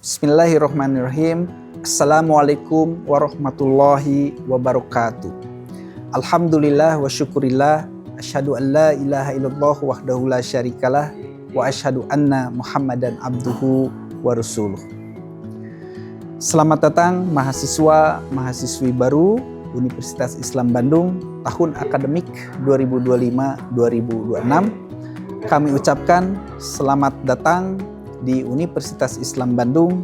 Bismillahirrahmanirrahim. Assalamualaikum warahmatullahi wabarakatuh. Alhamdulillah wa syukurillah. Asyhadu an la ilaha illallah wahdahu la syarikalah. Wa asyhadu anna Muhammadan abduhu wa rasuluh. Selamat datang mahasiswa, mahasiswi baru Universitas Islam Bandung tahun akademik 2025-2026. Kami ucapkan selamat datang di Universitas Islam Bandung,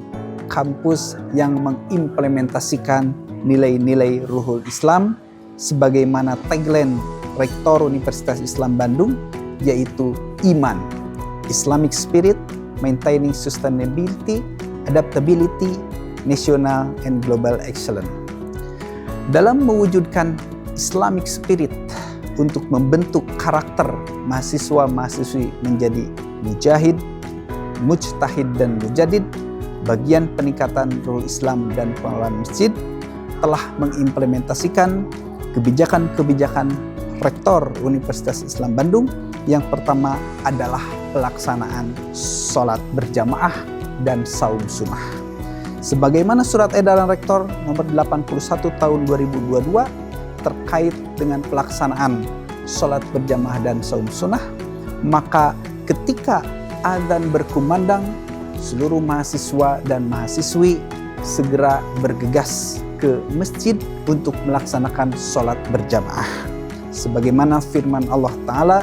kampus yang mengimplementasikan nilai-nilai Ruhul Islam sebagaimana tagline Rektor Universitas Islam Bandung, yaitu iman, Islamic spirit, maintaining sustainability, adaptability, national and global excellence. Dalam mewujudkan Islamic spirit untuk membentuk karakter mahasiswa-mahasiswi menjadi mujahid, mujtahid dan mujadid, bagian peningkatan Ruhul Islam dan pengelolaan masjid telah mengimplementasikan kebijakan-kebijakan Rektor Universitas Islam Bandung. Yang pertama adalah pelaksanaan sholat berjamaah dan saum sunnah. Sebagaimana surat edaran Rektor nomor 81 tahun 2022 terkait dengan pelaksanaan sholat berjamaah dan saum sunnah, maka ketika azan berkumandang, seluruh mahasiswa dan mahasiswi segera bergegas ke masjid untuk melaksanakan sholat berjamaah. Sebagaimana firman Allah Ta'ala,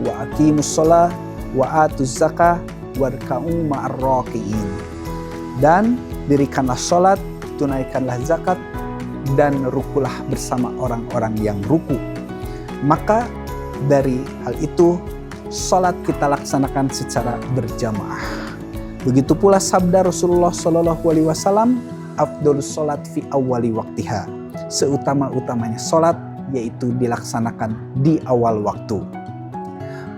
wa aqimus sholah wa atuz zakah warka'u ma'ar raki'in. Dan dirikanlah sholat, tunaikanlah zakat, dan rukulah bersama orang-orang yang ruku. Maka dari hal itu, sholat kita laksanakan secara berjamaah. Begitu pula sabda Rasulullah SAW, afdolus sholat fi awali waktiha. Seutama-utamanya sholat yaitu dilaksanakan di awal waktu.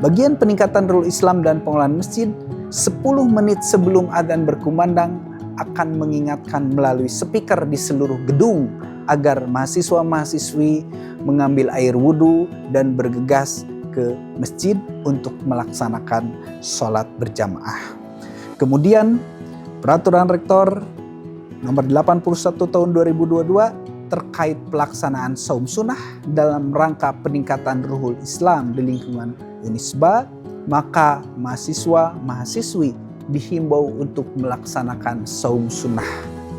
Bagian peningkatan Ruhul Islam dan pengelolaan masjid, 10 menit sebelum adzan berkumandang akan mengingatkan melalui speaker di seluruh gedung agar mahasiswa-mahasiswi mengambil air wudhu dan bergegas ke masjid untuk melaksanakan sholat berjamaah. Kemudian peraturan Rektor nomor 81 tahun 2022 terkait pelaksanaan saum sunnah dalam rangka peningkatan Ruhul Islam di lingkungan Unisba, maka mahasiswa-mahasiswi dihimbau untuk melaksanakan saum sunnah,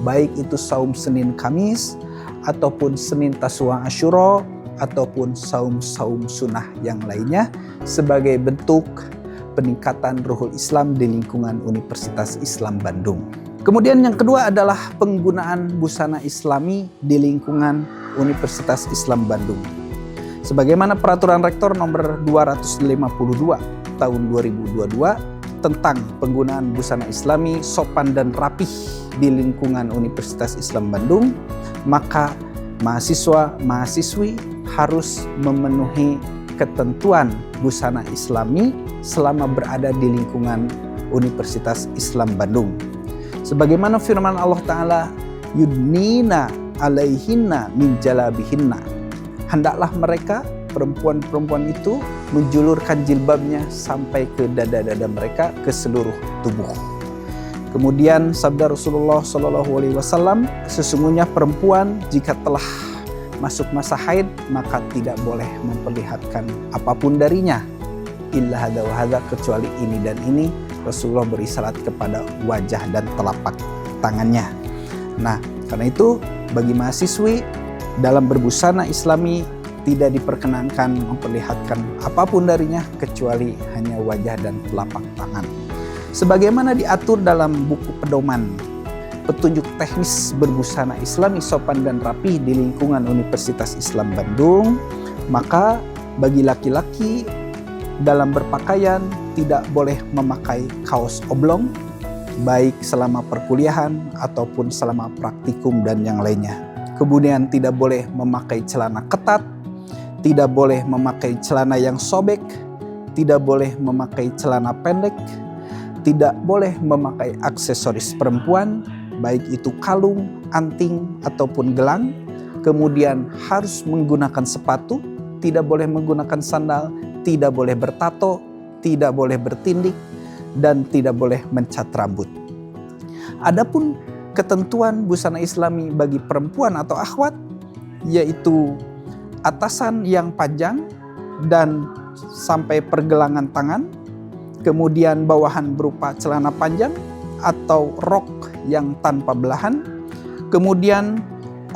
baik itu saum Senin Kamis ataupun Senin Tasu'a Asyura ataupun saum-saum sunnah yang lainnya sebagai bentuk peningkatan Ruhul Islam di lingkungan Universitas Islam Bandung. Kemudian yang kedua adalah penggunaan busana Islami di lingkungan Universitas Islam Bandung. Sebagaimana peraturan Rektor nomor 252 tahun 2022 tentang penggunaan busana Islami sopan dan rapih di lingkungan Universitas Islam Bandung, maka mahasiswa-mahasiswi harus memenuhi ketentuan busana Islami selama berada di lingkungan Universitas Islam Bandung. Sebagaimana firman Allah Ta'ala, yudnina alaihinna min jalabihinna. Hendaklah mereka, perempuan-perempuan itu, menjulurkan jilbabnya sampai ke dada-dada mereka, ke seluruh tubuh. Kemudian sabda Rasulullah SAW, sesungguhnya perempuan jika telah masuk masa haid maka tidak boleh memperlihatkan apapun darinya, illa hadza wa hadza, kecuali ini dan ini. Rasulullah berisyarat kepada wajah dan telapak tangannya. Nah, karena itu bagi mahasiswi dalam berbusana Islami tidak diperkenankan memperlihatkan apapun darinya kecuali hanya wajah dan telapak tangan. Sebagaimana diatur dalam buku pedoman petunjuk teknis berbusana Islami sopan dan rapih di lingkungan Universitas Islam Bandung, maka bagi laki-laki dalam berpakaian tidak boleh memakai kaos oblong, baik selama perkuliahan ataupun selama praktikum dan yang lainnya. Kemudian tidak boleh memakai celana ketat, tidak boleh memakai celana yang sobek, tidak boleh memakai celana pendek, tidak boleh memakai aksesoris perempuan, baik itu kalung, anting, ataupun gelang. Kemudian harus menggunakan sepatu, tidak boleh menggunakan sandal, tidak boleh bertato, tidak boleh bertindik, dan tidak boleh mencat rambut. Adapun ketentuan busana Islami bagi perempuan atau akhwat, yaitu atasan yang panjang dan sampai pergelangan tangan, kemudian bawahan berupa celana panjang atau rok yang tanpa belahan, kemudian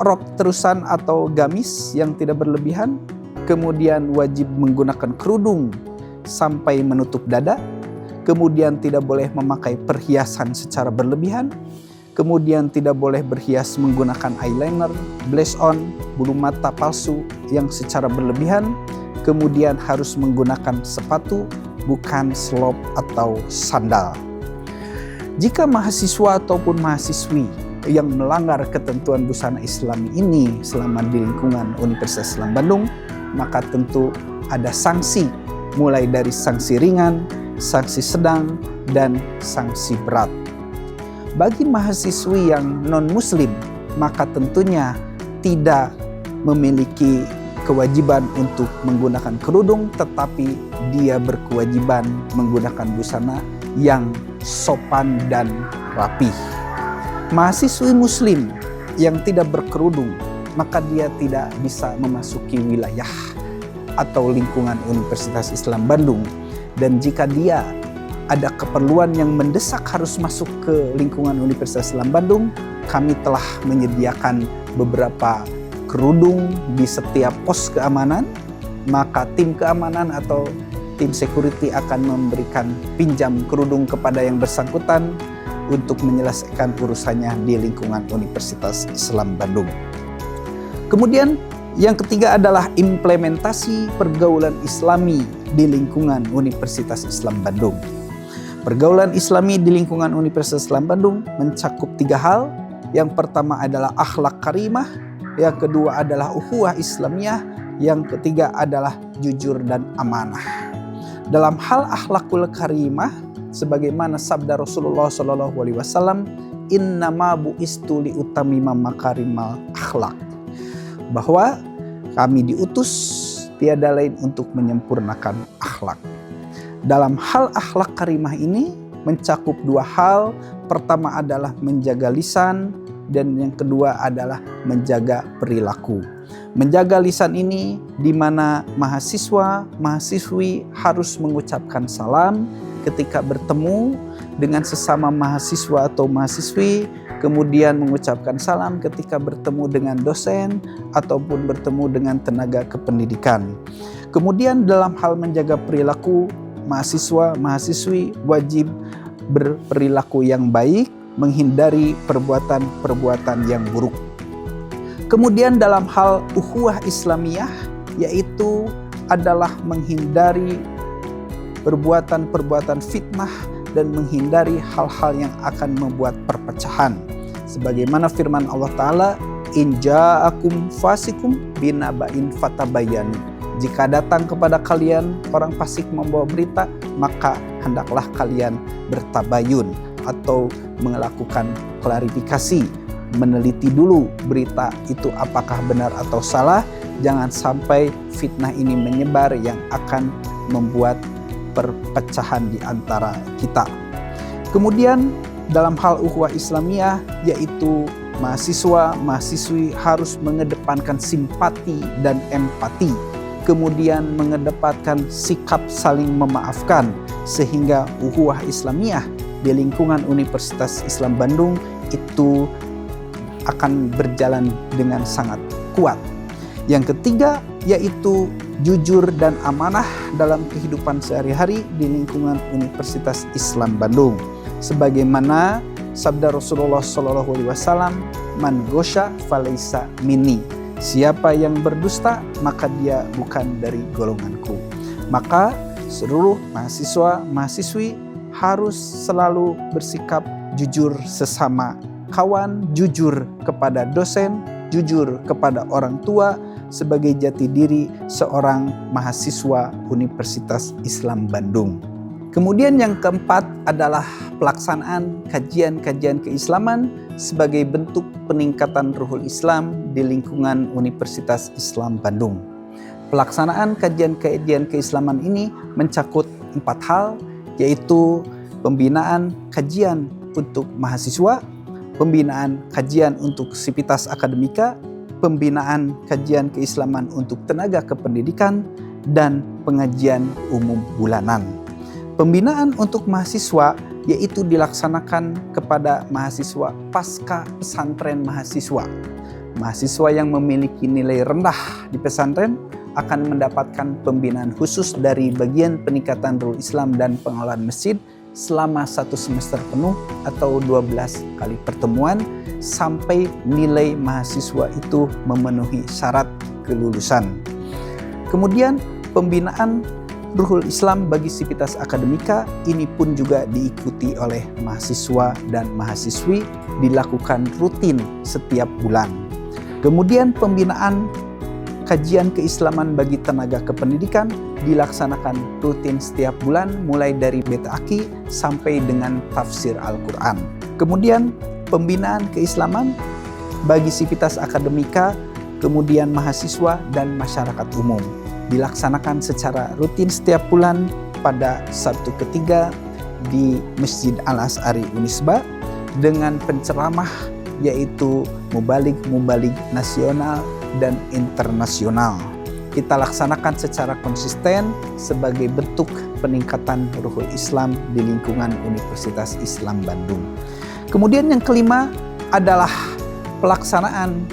rok terusan atau gamis yang tidak berlebihan, kemudian wajib menggunakan kerudung sampai menutup dada, kemudian tidak boleh memakai perhiasan secara berlebihan, kemudian tidak boleh berhias menggunakan eyeliner, blush on, bulu mata palsu yang secara berlebihan, kemudian harus menggunakan sepatu, bukan selop atau sandal. Jika mahasiswa ataupun mahasiswi yang melanggar ketentuan busana Islami ini selama di lingkungan Universitas Islam Bandung, maka tentu ada sanksi, mulai dari sanksi ringan, sanksi sedang, dan sanksi berat. Bagi mahasiswi yang non-muslim, maka tentunya tidak memiliki kewajiban untuk menggunakan kerudung, tetapi dia berkewajiban menggunakan busana yang sopan dan rapih. Mahasiswi muslim yang tidak berkerudung, maka dia tidak bisa memasuki wilayah atau lingkungan Universitas Islam Bandung. Dan jika dia ada keperluan yang mendesak harus masuk ke lingkungan Universitas Islam Bandung, kami telah menyediakan beberapa kerudung di setiap pos keamanan, maka tim keamanan atau tim security akan memberikan pinjam kerudung kepada yang bersangkutan untuk menyelesaikan urusannya di lingkungan Universitas Islam Bandung. Kemudian yang ketiga adalah implementasi pergaulan Islami di lingkungan Universitas Islam Bandung. Pergaulan Islami di lingkungan Universitas Islam Bandung mencakup 3 hal. Yang pertama adalah akhlak karimah, yang kedua adalah ukhuwah Islamiyah, yang ketiga adalah jujur dan amanah. Dalam hal akhlakul karimah, sebagaimana sabda Rasulullah SAW, innama bu'istu liutamima makarimal akhlak, bahwa kami diutus tiada lain untuk menyempurnakan akhlak. Dalam hal akhlak karimah ini mencakup 2 hal. Pertama adalah menjaga lisan, dan yang kedua adalah menjaga perilaku. Menjaga lisan ini di mana mahasiswa, mahasiswi harus mengucapkan salam ketika bertemu dengan sesama mahasiswa atau mahasiswi, kemudian mengucapkan salam ketika bertemu dengan dosen ataupun bertemu dengan tenaga kependidikan. Kemudian dalam hal menjaga perilaku, mahasiswa, mahasiswi wajib berperilaku yang baik, menghindari perbuatan-perbuatan yang buruk. Kemudian dalam hal ukhuwah Islamiyah, yaitu adalah menghindari perbuatan-perbuatan fitnah dan menghindari hal-hal yang akan membuat perpecahan. Sebagaimana firman Allah Ta'ala, in ja'akum fasikum binaba'in fatabayyanu. Jika datang kepada kalian orang fasik membawa berita, maka hendaklah kalian bertabayun atau melakukan klarifikasi, meneliti dulu berita itu apakah benar atau salah. Jangan sampai fitnah ini menyebar yang akan membuat perpecahan di antara kita. Kemudian dalam hal ukhuwah Islamiyah, yaitu mahasiswa, mahasiswi harus mengedepankan simpati dan empati, kemudian mengedepankan sikap saling memaafkan, sehingga ukhuwah Islamiyah di lingkungan Universitas Islam Bandung itu akan berjalan dengan sangat kuat. Yang ketiga yaitu jujur dan amanah dalam kehidupan sehari-hari di lingkungan Universitas Islam Bandung. Sebagaimana sabda Rasulullah SAW, man gosya falaisa minni. Siapa yang berdusta, maka dia bukan dari golonganku. Maka seluruh mahasiswa, mahasiswi harus selalu bersikap jujur sesama kawan, jujur kepada dosen, jujur kepada orang tua sebagai jati diri seorang mahasiswa Universitas Islam Bandung. Kemudian yang keempat adalah pelaksanaan kajian-kajian keislaman sebagai bentuk peningkatan ruhul Islam di lingkungan Universitas Islam Bandung. Pelaksanaan kajian-kajian keislaman ini mencakup 4 hal, yaitu pembinaan kajian untuk mahasiswa, pembinaan kajian untuk sivitas akademika, pembinaan kajian keislaman untuk tenaga kependidikan, dan pengajian umum bulanan. Pembinaan untuk mahasiswa yaitu dilaksanakan kepada mahasiswa pasca pesantren mahasiswa. Mahasiswa yang memiliki nilai rendah di pesantren akan mendapatkan pembinaan khusus dari bagian peningkatan Nurul Islam dan pengelolaan masjid selama 1 semester penuh atau 12 kali pertemuan sampai nilai mahasiswa itu memenuhi syarat kelulusan. Kemudian pembinaan Ruhul Islam bagi sivitas akademika ini pun juga diikuti oleh mahasiswa dan mahasiswi, dilakukan rutin setiap bulan. Kemudian pembinaan kajian keislaman bagi tenaga kependidikan dilaksanakan rutin setiap bulan mulai dari beta aki sampai dengan tafsir Al-Quran. Kemudian pembinaan keislaman bagi sivitas akademika, kemudian mahasiswa dan masyarakat umum dilaksanakan secara rutin setiap bulan pada Sabtu ketiga di Masjid Al-Azhari Unisba dengan penceramah yaitu mubalik nasional dan internasional. Kita laksanakan secara konsisten sebagai bentuk peningkatan Ruhul Islam di lingkungan Universitas Islam Bandung. Kemudian yang kelima adalah pelaksanaan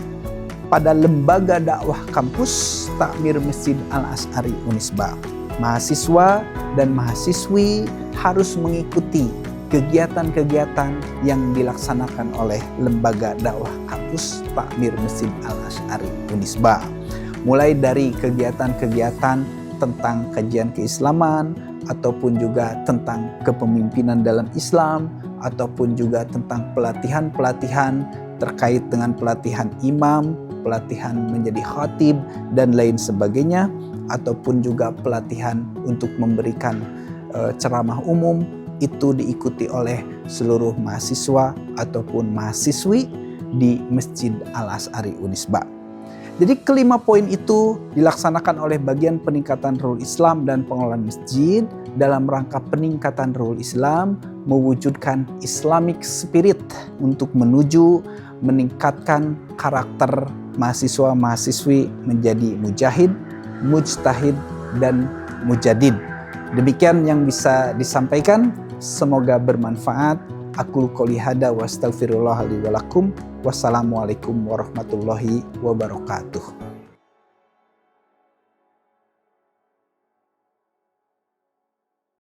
pada lembaga dakwah kampus Takmir Masjid Al-Azhari Unisba. Mahasiswa dan mahasiswi harus mengikuti kegiatan-kegiatan yang dilaksanakan oleh lembaga dakwah kampus Takmir Masjid Al-Azhari Unisba. Mulai dari kegiatan-kegiatan tentang kajian keislaman, ataupun juga tentang kepemimpinan dalam Islam, ataupun juga tentang pelatihan-pelatihan terkait dengan pelatihan imam, pelatihan menjadi khatib, dan lain sebagainya, ataupun juga pelatihan untuk memberikan ceramah umum, itu diikuti oleh seluruh mahasiswa ataupun mahasiswi di Masjid Al-Azhari Unisba. Jadi kelima poin itu dilaksanakan oleh bagian peningkatan Ruhul Islam dan pengelolaan masjid dalam rangka peningkatan Ruhul Islam, mewujudkan Islamic spirit untuk menuju meningkatkan karakter mahasiswa-mahasiswi menjadi mujahid, mujtahid, dan mujadid. Demikian yang bisa disampaikan, semoga bermanfaat. Aqul qouli hadza wa astaghfirullah li wa lakum. Wassalamualaikum warahmatullahi wabarakatuh.